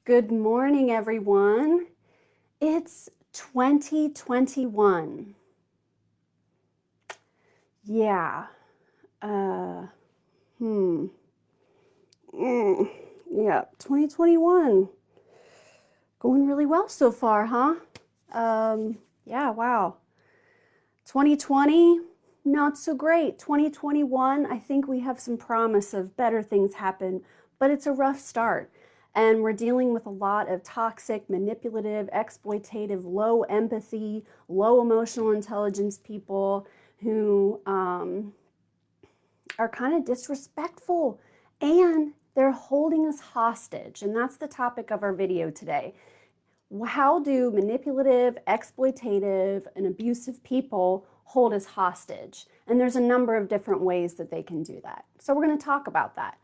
Good morning, everyone. It's 2021. Yeah. Uh, hmm. Yeah, 2021. Going really well so far, huh? Yeah, wow. 2020, not so great. 2021, I think we have some promise of better things happen, but it's a rough start. And we're dealing with a lot of toxic, manipulative, exploitative, low empathy, low emotional intelligence people who are kind of disrespectful, and they're holding us hostage. And that's the topic of our video today. How do manipulative, exploitative, and abusive people hold us hostage? And there's a number of different ways that they can do that. So we're going to talk about that.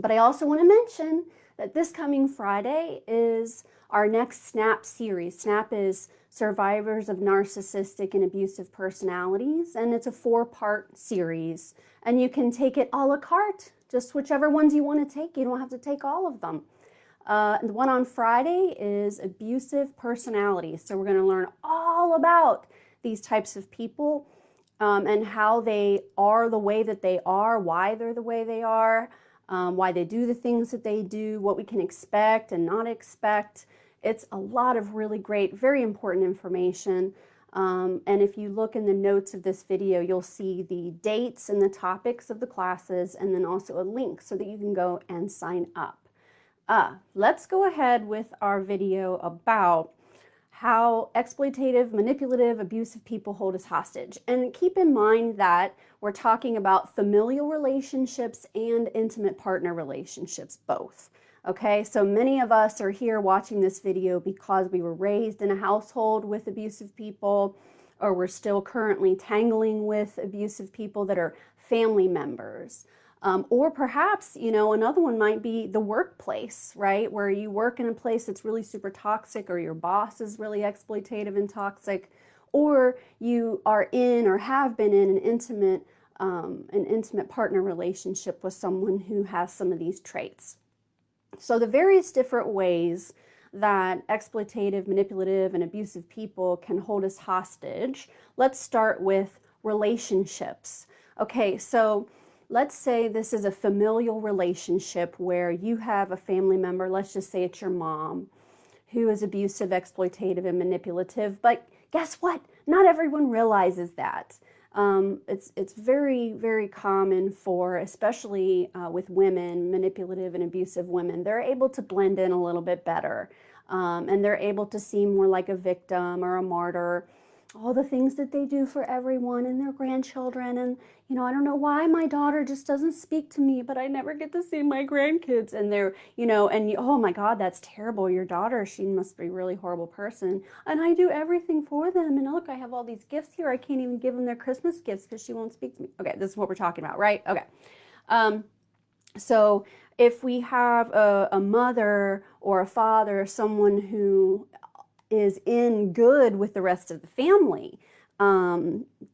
But I also want to mention that this coming Friday is our next SNAP series. SNAP is Survivors of Narcissistic and Abusive Personalities, and it's a 4-part series. And you can take it a la carte, just whichever ones you want to take. You don't have to take all of them. The one on Friday is abusive personalities. So we're going to learn all about these types of people and how they are the way that they are, why they're the way they are, why they do the things that they do, what we can expect and not expect. It's a lot of really great, very important information. And if you look in the notes of this video, you'll see the dates and the topics of the classes, and then also a link so that you can go and sign up. Let's go ahead with our video about how exploitative, manipulative, abusive people hold us hostage. And keep in mind that we're talking about familial relationships and intimate partner relationships, both. Okay, so many of us are here watching this video because we were raised in a household with abusive people, or we're still currently tangling with abusive people that are family members. Or perhaps, another one might be the workplace, right? Where you work in a place that's really super toxic, or your boss is really exploitative and toxic, or you are in or have been in an intimate partner relationship with someone who has some of these traits. So the various different ways that exploitative, manipulative, and abusive people can hold us hostage. Let's start with relationships. Okay, so let's say this is a familial relationship where you have a family member, let's just say it's your mom, who is abusive, exploitative, and manipulative. But guess what? Not everyone realizes that. It's very, very common for, especially with women, manipulative and abusive women, they're able to blend in a little bit better. And they're able to seem more like a victim or a martyr. All the things that they do for everyone and their grandchildren. And, I don't know why my daughter just doesn't speak to me, but I never get to see my grandkids. And they're, oh my God, that's terrible. Your daughter, she must be a really horrible person. And I do everything for them. And look, I have all these gifts here. I can't even give them their Christmas gifts because she won't speak to me. Okay, this is what we're talking about, right? Okay. So if we have a mother or a father, someone who is in good with the rest of the family,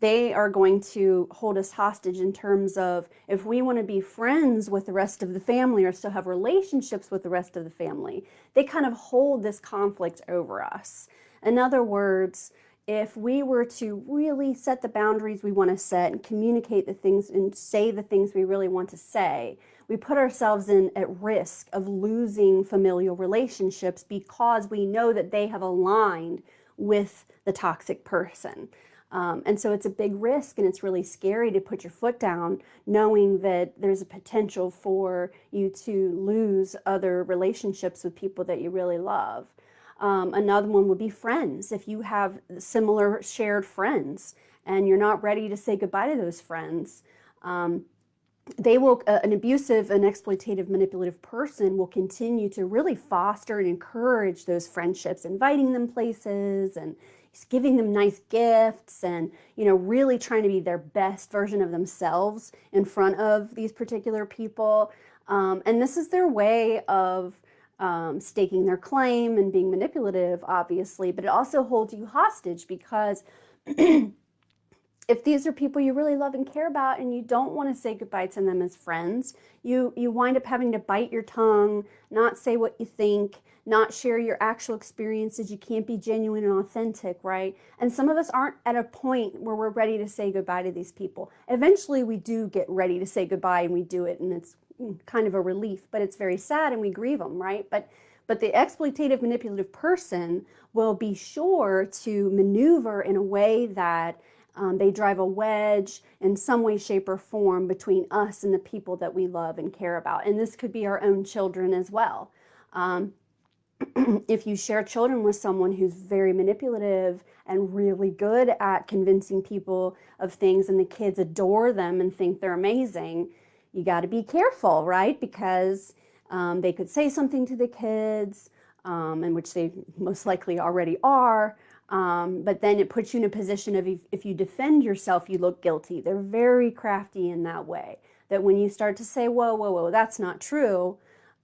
they are going to hold us hostage in terms of if we want to be friends with the rest of the family or still have relationships with the rest of the family, they kind of hold this conflict over us. In other words, if we were to really set the boundaries we want to set and communicate the things and say the things we really want to say, we put ourselves at risk of losing familial relationships because we know that they have aligned with the toxic person. And so it's a big risk, and it's really scary to put your foot down knowing that there's a potential for you to lose other relationships with people that you really love. Another one would be friends. If you have similar shared friends and you're not ready to say goodbye to those friends, they will, an abusive and exploitative, manipulative person will continue to really foster and encourage those friendships, inviting them places and giving them nice gifts and, really trying to be their best version of themselves in front of these particular people. And this is their way of staking their claim and being manipulative, obviously, but it also holds you hostage because if these are people you really love and care about and you don't want to say goodbye to them as friends, you wind up having to bite your tongue, not say what you think, not share your actual experiences. You can't be genuine and authentic, right? And some of us aren't at a point where we're ready to say goodbye to these people. Eventually we do get ready to say goodbye and we do it, and it's kind of a relief, but it's very sad and we grieve them, right? But the exploitative, manipulative person will be sure to maneuver in a way that they drive a wedge in some way, shape, or form between us and the people that we love and care about. And this could be our own children as well. If you share children with someone who's very manipulative and really good at convincing people of things, and the kids adore them and think they're amazing, you got to be careful, right? Because they could say something to the kids, in which they most likely already are. But then it puts you in a position of, if you defend yourself, you look guilty. They're very crafty in that way, that when you start to say, whoa, whoa, whoa, that's not true.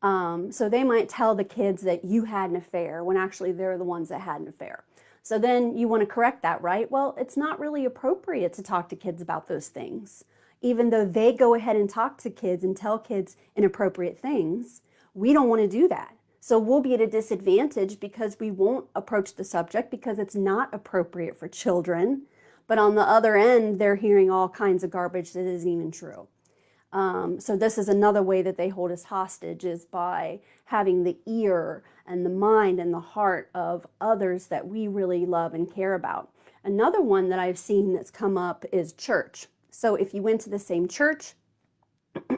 So they might tell the kids that you had an affair when actually they're the ones that had an affair. So then you want to correct that, right? Well, it's not really appropriate to talk to kids about those things. Even though they go ahead and talk to kids and tell kids inappropriate things, we don't want to do that. So we'll be at a disadvantage because we won't approach the subject because it's not appropriate for children. But on the other end, they're hearing all kinds of garbage that isn't even true. So this is another way that they hold us hostage, is by having the ear and the mind and the heart of others that we really love and care about. Another one that I've seen that's come up is church. So if you went to the same church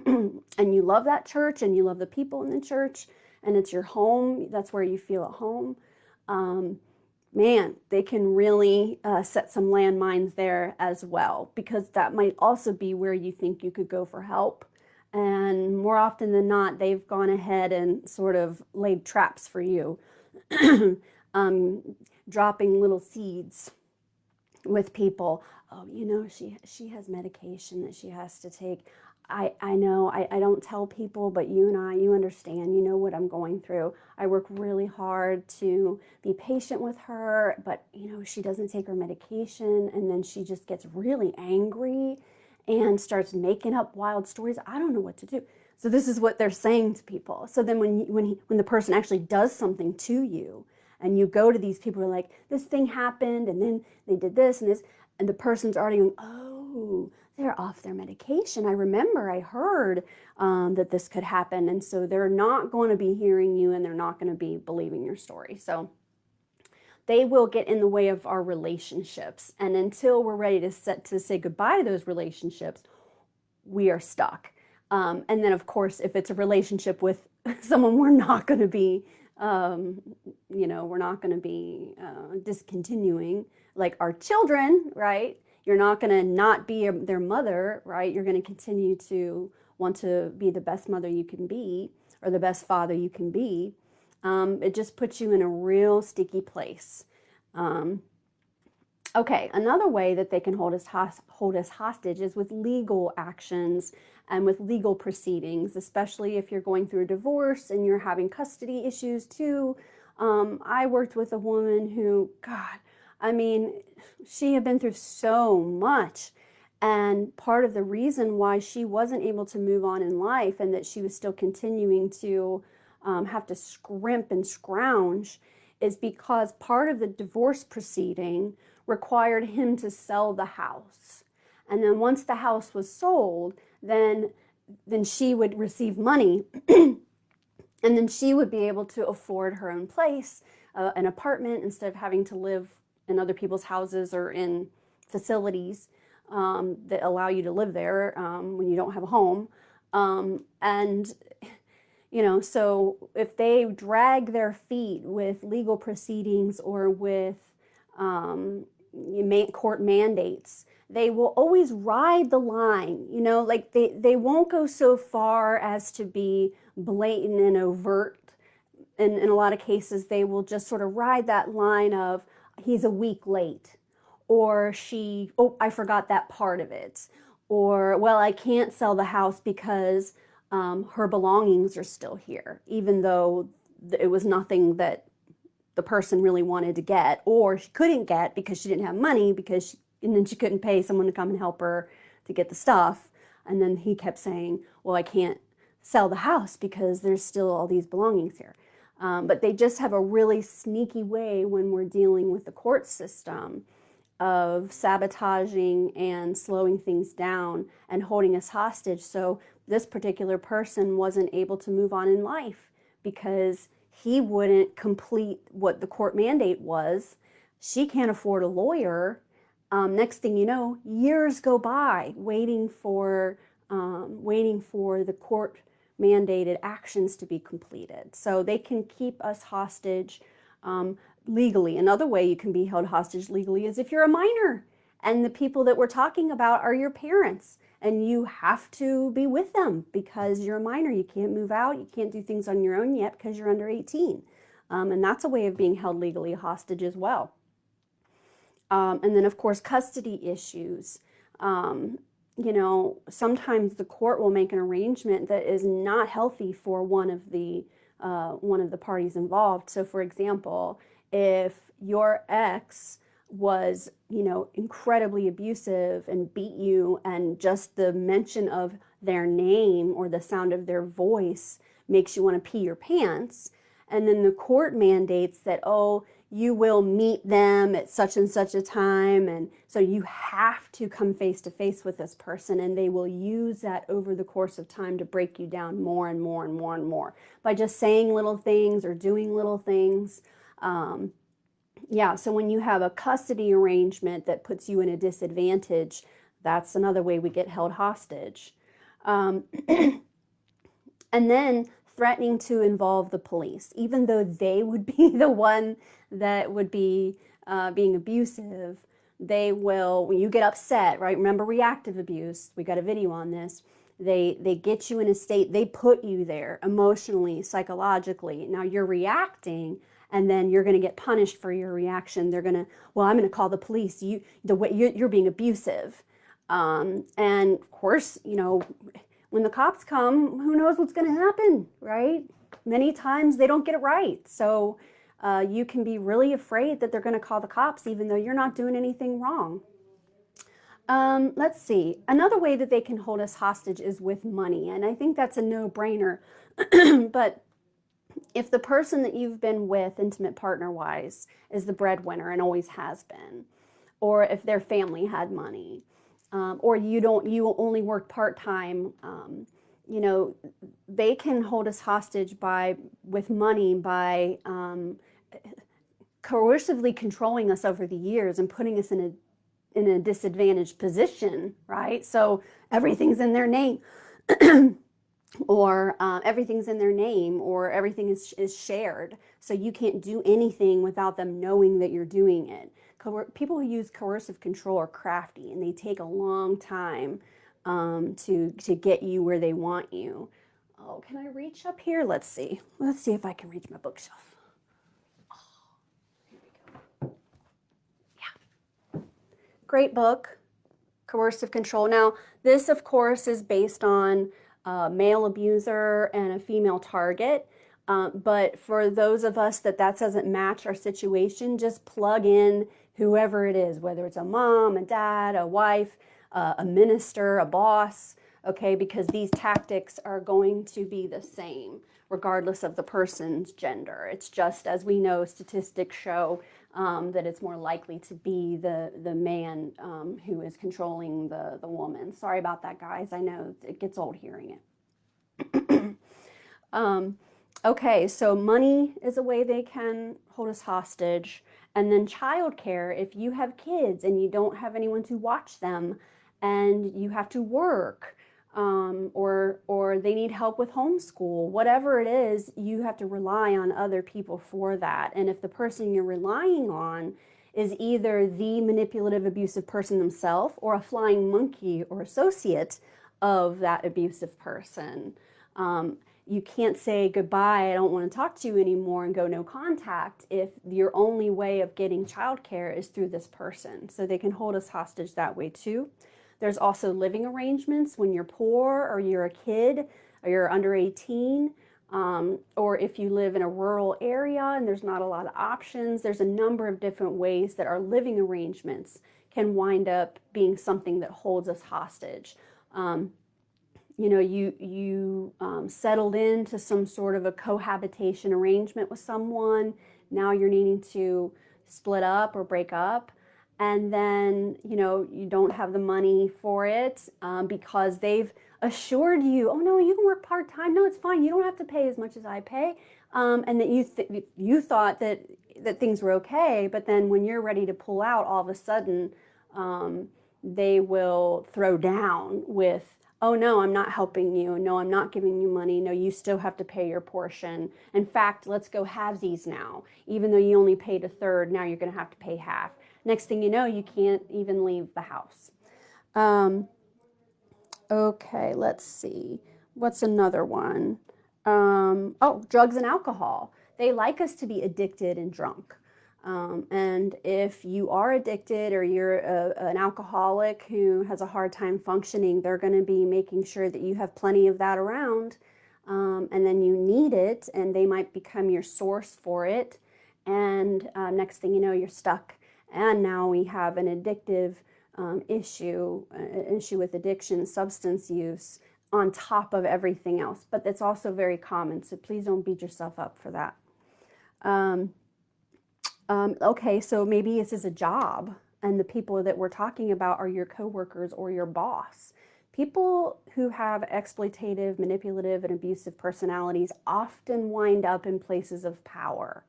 and you love that church and you love the people in the church, and it's your home, that's where you feel at home, man, they can really set some landmines there as well, because that might also be where you think you could go for help. And more often than not, they've gone ahead and sort of laid traps for you, dropping little seeds with people. Oh, you know, she has medication that she has to take. I know, I don't tell people, but you understand, you know what I'm going through. I work really hard to be patient with her, but you know, she doesn't take her medication, and then she just gets really angry and starts making up wild stories. I don't know what to do. So this is what they're saying to people. So then when the person actually does something to you, and you go to these people who are like, this thing happened, and then they did this and this, and the person's already going, oh, they're off their medication. I remember, I heard that this could happen. And so they're not going to be hearing you, and they're not going to be believing your story. So they will get in the way of our relationships. And until we're ready to say goodbye to those relationships, we are stuck. And then, of course, if it's a relationship with someone we're not going to be, we're not going to be discontinuing, like our children, right? You're not going to not be their mother, right? You're going to continue to want to be the best mother you can be, or the best father you can be. It just puts you in a real sticky place. Okay, another way that they can hold us hostage is with legal actions and with legal proceedings, especially if you're going through a divorce and you're having custody issues too. I worked with a woman who, God, I mean, she had been through so much. And part of the reason why she wasn't able to move on in life, and that she was still continuing to have to scrimp and scrounge, is because part of the divorce proceeding required him to sell the house. And then once the house was sold, then she would receive money and then she would be able to afford her own place, an apartment, instead of having to live in other people's houses or in facilities that allow you to live there when you don't have a home. So if they drag their feet with legal proceedings or with court mandates, they will always ride the line, like they won't go so far as to be blatant and overt. In a lot of cases, they will just sort of ride that line of, he's a week late, or I forgot that part of it, or, well, I can't sell the house because her belongings are still here, even though it was nothing that the person really wanted to get, or she couldn't get because she didn't have money, because and then she couldn't pay someone to come and help her to get the stuff. And then he kept saying, well, I can't sell the house because there's still all these belongings here. But they just have a really sneaky way when we're dealing with the court system of sabotaging and slowing things down and holding us hostage. So this particular person wasn't able to move on in life because he wouldn't complete what the court mandate was. She can't afford a lawyer. Next thing you know, years go by waiting for the court mandated actions to be completed. So they can keep us hostage legally. Another way you can be held hostage legally is if you're a minor and the people that we're talking about are your parents and you have to be with them because you're a minor. You can't move out. You can't do things on your own yet because you're under 18. And that's a way of being held legally hostage as well. And then, of course, custody issues. You know, sometimes the court will make an arrangement that is not healthy for one of the parties involved. So, for example, if your ex was, you know, incredibly abusive and beat you, and just the mention of their name or the sound of their voice makes you want to pee your pants, and then the court mandates that, oh, you will meet them at such and such a time, and so you have to come face to face with this person, and they will use that over the course of time to break you down more and more and more and more by just saying little things or doing little things. Yeah, so when you have a custody arrangement that puts you in a disadvantage, that's another way we get held hostage. And then threatening to involve the police, even though they would be the one that would be being abusive. They will, when you get upset, right? Remember reactive abuse, we got a video on this. They get you in a state, they put you there emotionally, psychologically. Now you're reacting, and then you're going to get punished for your reaction. They're going to, well, I'm going to call the police. You're being abusive. And of course, you know, when the cops come, who knows what's going to happen, right? Many times they don't get it right. So you can be really afraid that they're going to call the cops even though you're not doing anything wrong. Let's see. Another way that they can hold us hostage is with money. And I think that's a no-brainer. But if the person that you've been with, intimate partner-wise, is the breadwinner and always has been, or if their family had money, or you only work part-time, you know, they can hold us hostage with money by coercively controlling us over the years and putting us in a disadvantaged position, right? So everything's in their name. Or everything's in their name, or everything is shared. So you can't do anything without them knowing that you're doing it. People who use coercive control are crafty, and they take a long time to get you where they want you. Oh, can I reach up here? Let's see. Let's see if I can reach my bookshelf. Oh, here we go. Yeah. Great book, Coercive Control. Now, this, of course, is based on a male abuser and a female target. But for those of us that doesn't match our situation, just plug in whoever it is, whether it's a mom, a dad, a wife, a minister, a boss, okay, because these tactics are going to be the same regardless of the person's gender. It's just, as we know, statistics show that it's more likely to be the man who is controlling the woman. Sorry about that, guys. I know it gets old hearing it. Okay, so money is a way they can hold us hostage. And then childcare, if you have kids and you don't have anyone to watch them and you have to work, or they need help with homeschool, whatever it is, you have to rely on other people for that. And if the person you're relying on is either the manipulative, abusive person themselves or a flying monkey or associate of that abusive person, you can't say goodbye, I don't want to talk to you anymore, and go no contact if your only way of getting childcare is through this person. So they can hold us hostage that way too. There's also living arrangements when you're poor or you're a kid or you're under 18, or if you live in a rural area and there's not a lot of options. There's a number of different ways that our living arrangements can wind up being something that holds us hostage. You know, you settled into some sort of a cohabitation arrangement with someone. Now you're needing to split up or break up. And then, you know, you don't have the money for it because they've assured you, oh no, you can work part-time. No, it's fine. You don't have to pay as much as I pay. And that you thought that things were okay. But then when you're ready to pull out, all of a sudden, they will throw down with, oh no, I'm not helping you. No, I'm not giving you money. No, you still have to pay your portion. In fact, let's go halvesies now. Even though you only paid a third, now you're going to have to pay half. Next thing you know, you can't even leave the house. Okay, let's see. What's another one? Oh, drugs and alcohol. They like us to be addicted and drunk. And if you are addicted or you're an alcoholic who has a hard time functioning, they're going to be making sure that you have plenty of that around. And then you need it, and they might become your source for it. And next thing you know, you're stuck. And now we have an addictive issue with addiction, substance use, on top of everything else. But that's also very common, so please don't beat yourself up for that. Okay, so maybe this is a job, and the people that we're talking about are your coworkers or your boss. People who have exploitative, manipulative, and abusive personalities often wind up in places of power.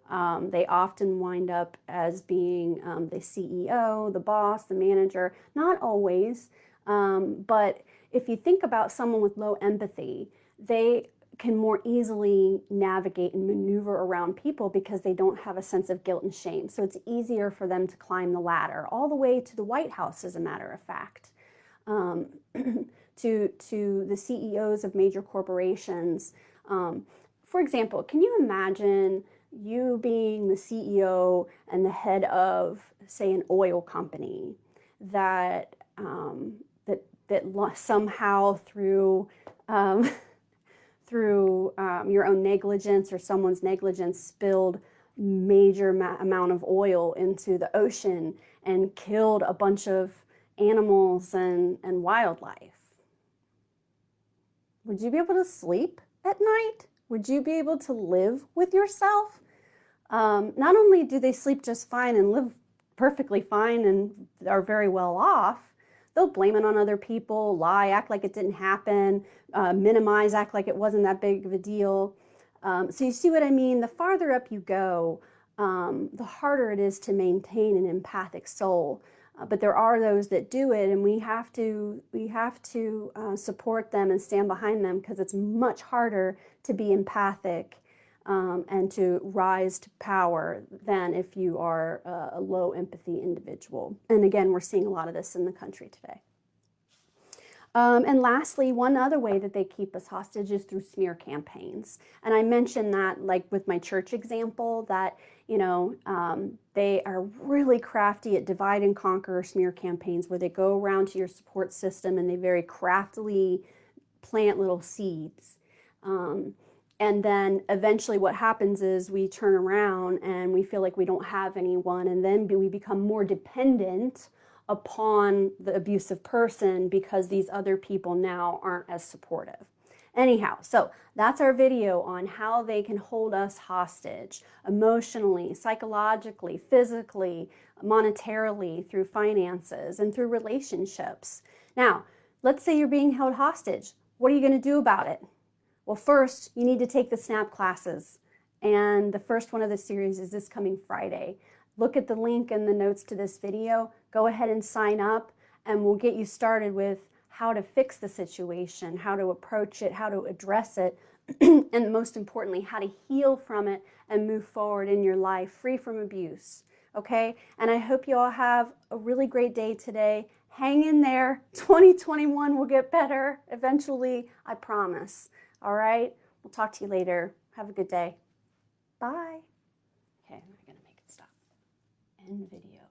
They often wind up as being the CEO, the boss, the manager. Not always, but if you think about someone with low empathy, they can more easily navigate and maneuver around people because they don't have a sense of guilt and shame. So it's easier for them to climb the ladder, all the way to the White House, as a matter of fact. To the CEOs of major corporations. For example, can you imagine you being the CEO and the head of, say, an oil company that somehow through your own negligence or someone's negligence spilled major amount of oil into the ocean and killed a bunch of animals and wildlife? Would you be able to sleep at night? Would you be able to live with yourself? Not only do they sleep just fine and live perfectly fine and are very well off, they'll blame it on other people, lie, act like it didn't happen, minimize, act like it wasn't that big of a deal. So you see what I mean? The farther up you go, the harder it is to maintain an empathic soul. But there are those that do it, and we have to support them and stand behind them, because it's much harder to be empathic and to rise to power than if you are a low empathy individual. And again, we're seeing a lot of this in the country today. And lastly, one other way that they keep us hostage is through smear campaigns. And I mentioned that, like with my church example, that, you know, they are really crafty at divide and conquer smear campaigns, where they go around to your support system and they very craftily plant little seeds. And then eventually what happens is we turn around and we feel like we don't have anyone, and then we become more dependent upon the abusive person because these other people now aren't as supportive. Anyhow, so that's our video on how they can hold us hostage emotionally, psychologically, physically, monetarily, through finances, and through relationships. Now, let's say you're being held hostage. What are you going to do about it? Well, first, you need to take the SNAP classes. And the first one of the series is this coming Friday. Look at the link in the notes to this video. Go ahead and sign up, and we'll get you started with how to fix the situation, how to approach it, how to address it, and most importantly, how to heal from it and move forward in your life free from abuse. Okay? And I hope you all have a really great day today. Hang in there. 2021 will get better eventually, I promise. All right? We'll talk to you later. Have a good day. Bye. Okay, I'm going to make it stop. End video.